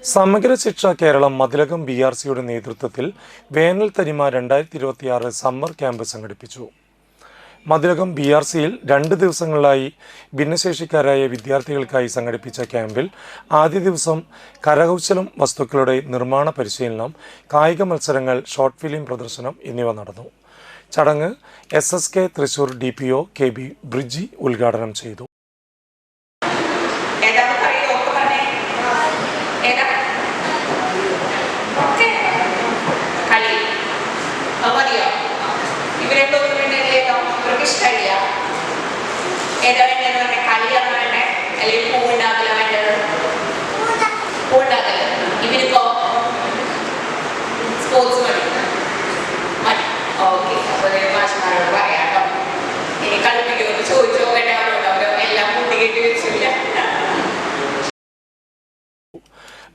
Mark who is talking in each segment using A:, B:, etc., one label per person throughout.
A: സമഗ്ര ശിക്ഷ കേരളം മതിലകം BRCയുടെ നേതൃത്വത്തിൽ വേനൽ തനിമ 2026 സമ്മർ ക്യാമ്പ് സംഘടിപ്പിച്ചു. മതിലകം BRCയിൽ 2 ദിവസങ്ങളിലായി ഭിന്നശേഷിക്കാരായ വിദ്യാർത്ഥികൾക്കായി സംഘടിപ്പിച്ച ക്യാമ്പിൽ ആദ്യ ദിവസം കരകൗശലം വസ്തുക്കളുടെ നിർമ്മാണ പരിശീലനം, കായിക മത്സരങ്ങൾ, ഷോർട്ട് ഫിലിം പ്രദർശനം എന്നിവ നടന്നു. ചടങ്ങ് SSK Thrissur DPO KB Briji ഉദ്ഘാടനം ചെയ്തു.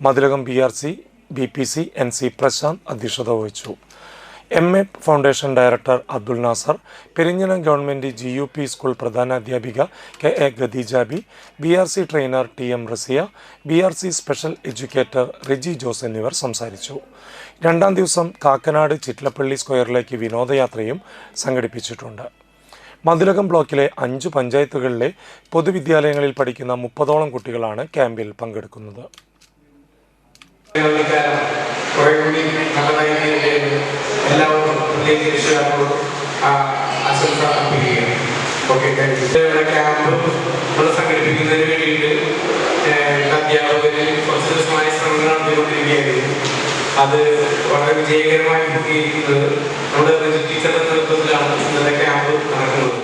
A: Mathilakam BRC BPC NC Prashant അധ്യക്ഷത വഹിച്ചു. MA foundation director Abdul Nasar, Perinjanam government GUP school പ്രധാനാധ്യാപിക KA Khadeejabi, BRC trainer TM Rasiya, BRC special educator Reji Jose എന്നിവർ സംസാരിച്ചു. 2ാം ദിവസം കാക്കനാട് ചിറ്റലപ്പള്ളി സ്ക്വയറിലേക്ക് വിനോദയാത്രയും സംഘടിപ്പിച്ചിട്ടുണ്ട്. മതിലകം ബ്ലോക്കിലെ 5 പഞ്ചായത്തുകളിലെ പൊതുവിദ്യാലയങ്ങളിൽ പഠിക്കുന്ന 30ഓളം കുട്ടികളാണ് ക്യാമ്പിൽ പങ്കെടുക്കുന്നത്.
B: സംഘടിപ്പിക്കുന്നതിന് വേണ്ടിയിട്ട് അധ്യാപകര് കുറച്ച് ദിവസമായി ശ്രമങ്ങൾ നടത്തിക്കൊണ്ടിരിക്കുകയായിരുന്നു. അത് വളരെ വിജയകരമായി പൂർത്തീകരിക്കുന്നത് നമ്മുടെ ടീച്ചറുടെ നേതൃത്വത്തിലാണ് ഇന്നത്തെ ക്യാമ്പ് നടക്കുന്നത്.